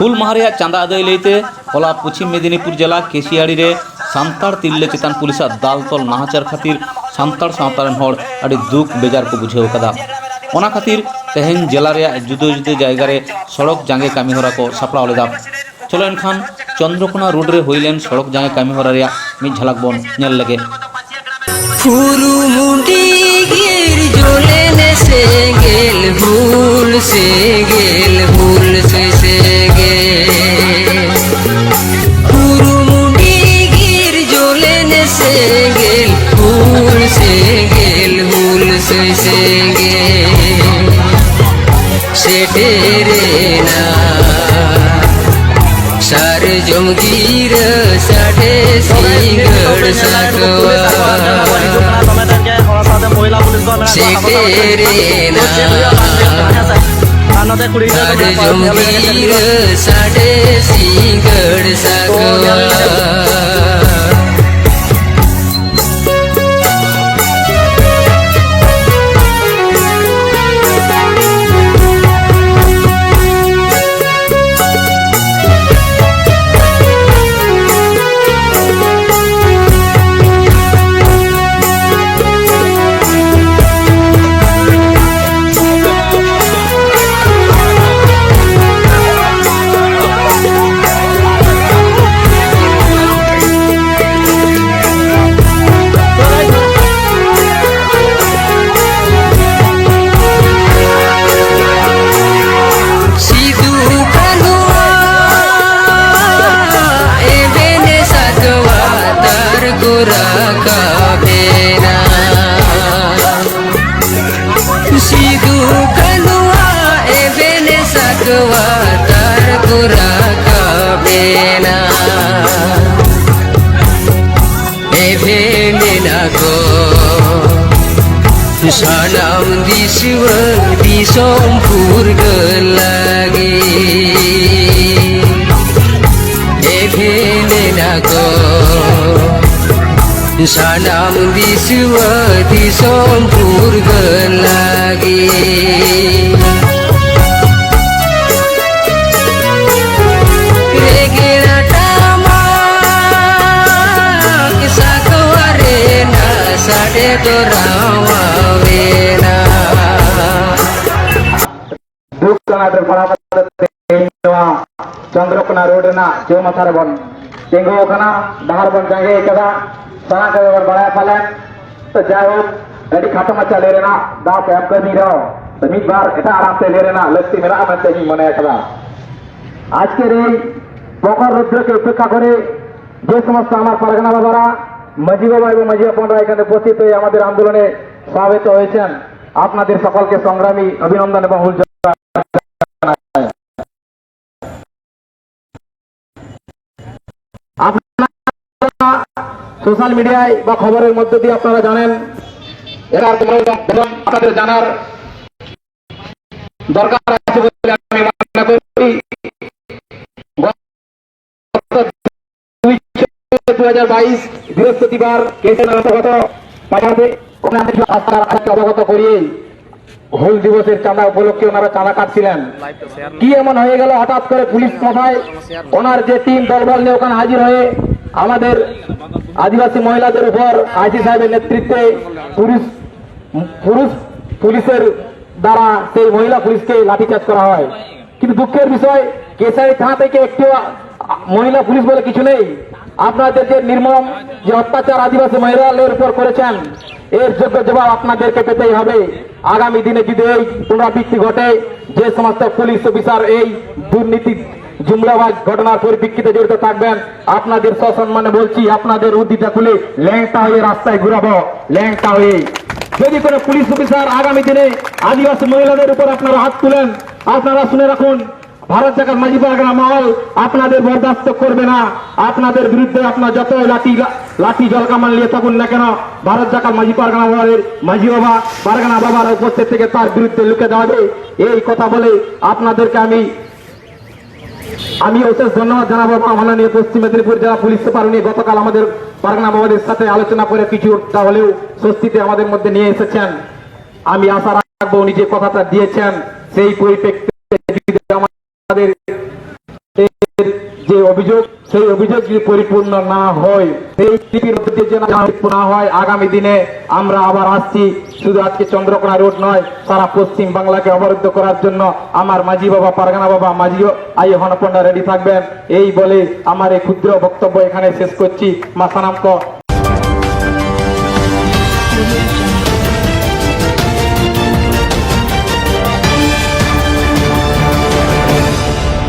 ᱦᱩᱞ ᱢᱟᱦᱟ ᱨᱮᱭᱟᱜ ᱪᱟᱸᱫᱟ ᱟᱹᱫᱟᱹᱭ ᱞᱟᱹᱭᱛᱮ ᱦᱚᱞᱟ ᱯᱚᱪᱷᱤᱢ ᱢᱮᱫᱽᱱᱤᱯᱩᱨ ᱡᱮᱞᱟ ᱠᱮᱥᱤᱭᱟᱲᱤ ᱨᱮ ᱥᱟᱱᱛᱟᱲ ᱛᱤᱨᱞᱟᱹ ᱪᱮᱛᱟᱱ ᱯᱩᱞᱤᱥᱟᱜ ᱫᱟᱞ ᱛᱚᱞ ᱱᱟᱦᱟᱪᱟᱨ ᱠᱷᱟᱹᱛᱤᱨ ᱥᱟᱱᱛᱟᱲ ᱥᱟᱶᱛᱟ ᱨᱮᱱ ᱦᱚᱲ ᱟᱹᱰᱤ ᱫᱩᱠ ᱵᱮᱡᱟᱨ ᱠᱚ ᱵᱩᱡᱷᱟᱹᱣ ᱟᱠᱟᱫᱟ। ᱚᱱᱟ ᱠᱷᱟᱹᱛᱤर ᱛᱮᱦᱮᱧ ᱡᱮᱞᱟ ᱨᱮᱭᱟᱜ ᱡᱩᱫᱟᱹ ᱡᱩᱫᱟᱹ ᱡᱟᱭᱜᱟ ᱨᱮ ᱥᱚᱲᱚᱠ ᱡᱟᱸᱜᱮ ᱠᱟᱹᱢᱤ ᱦᱚᱨᱟ ᱠᱚ ᱥᱟᱯᱲᱟᱣ ᱞᱮᱫᱟ। चलो एनखान चंद्रकोना रोड रे हुईलेन सड़क जांगे कामी होरा रिया मिद झलक बोन नेल लगे। फुरुमुंडी गिर जोलेने सेंगेल भूल से फुरुमुंडी गिर जोलेने सेंगेल भूल से तेरे सार जमगीर साढ़े सिंगड़ सागवा से तेरे सार जमगीर साढ़े सिंगड़ सागवा Salam diswa disompur gelagi evene nago salam diswa disompur gelagi regina tama kisah kewarena sade dorawa Chandrakona road चौमाथा बन तेंगो डहर बन जांगे सना के बड़ा पाले तो जाओ अभी खाटो मचा ले रेना दा पे एम कमी रहो तो मिद बार एटा आराम से ले रेना लक्ष्य मेरा मनते ही मने आज के रे प्रखर रुद्र के उपेक्षा करे जे समस्त आमार परगना बाबारा माझी बाबा एवं माझी आपनरा एखाने उपस्थित हয়ে আমাদের আন্দোলনে স্বাগত হয়েছেন আপনাদের সকলকে সংগ্রামী অভিনন্দন এবং হুল সোশ্যাল মিডিয়ায় বা খবরের মধ্যে দিয়ে আপনারা জানেন এর আপনাদের জানার দরকার আছে বলে আমি মনে করি 2022 বৃহস্পতিবার কেসের অন্তর্গত পাঠাতে ওনাদের অবগত করিয়ে হুল দিবসের চাঁদা উপলক্ষে ওনারা চাঁদা কাটছিলেন কি এমন হয়ে গেল হঠাৎ করে পুলিশ মাথায় ওনার যে টিম দলবল নিয়ে ওখানে হাজির হয়ে আমাদের আদিবাসী মহিলাদের উপর আইসি সাহেবের নেতৃত্বে পুলিশের দ্বারা সেই মহিলা পুলিশকে লাঠিচার্জ করা হয় কিন্তু দুঃখের বিষয় কেশারি থানা থেকে একটি মহিলা পুলিশ বলে কিছু নেই আপনাদের যে নির্মম যে অত্যাচার আদিবাসী মহিলাদের উপর করেছেন এর যোগ্য জবাব আপনাদেরকে পেতেই হবে আগামী দিনে যদি এই পুনরাবৃত্তি ঘটে যে সমস্ত পুলিশ অফিসার এই দুর্নীতি জুমলাবাজ ঘটনার পরিপ্রেক্ষিতে জড়িত থাকবেন আপনাদের সসম্মানে বলছি আপনাদের উদ্দিটা খুলে ল্যাংটা হয়ে রাস্তায় ঘুরাবো ল্যাংটা হয়ে যদি কোনো পুলিশ অফিসার আগামী দিনে আদিবাসী মহিলাদের উপর আপনারা হাত তুলেন আপনারা শুনে রাখুন ভারত জাকাত মাঝি পারগানা মহল আপনাদের বরদাস্ত করবে না আপনাদের বিরুদ্ধে আপনার যত লাঠি জলকামান নিয়ে থাকুন না কেন ভারত জাকাত মাঝি পারগানা মহলের মাঝি বাবা পারগানা বাবার উপস্থিত থেকে তার বিরুদ্ধে লুকে যাবে এই কথা বলে আপনাদেরকে আমি অশেষ ধন্যবাদ জানাবো মাননীয় পশ্চিম মেদিনীপুর জেলা পুলিশ সুপার নিয়ে গতকাল আমাদের পারগানা বাবাদের সাথে আলোচনা করে কিছুটা হলেও স্বস্তিতে আমাদের মধ্যে নিয়ে এসেছেন আমি আশা রাখবো উনি যে কথাটা দিয়েছেন সেই পরিপ্রেক্ষিতে আমাদের যে অভিযোগ, সেই অভিযোগ যদি পরিপূর্ণ না হয়, সেই টিপির মধ্যে যেন না হয়, আগামী দিনে আমরা আবার আসছি। শুধু আজকে চন্দ্রকোনা রোড নয়, সারা পশ্চিম বাংলাকে অবরুদ্ধ করার জন্য আমার মাঝি বাবা, পারগানা বাবা, মাঝিও আই হনপন্ডা রেডি থাকবেন। এই বলে আমার এই ক্ষুদ্র বক্তব্য এখানে শেষ করছি। মাসানামক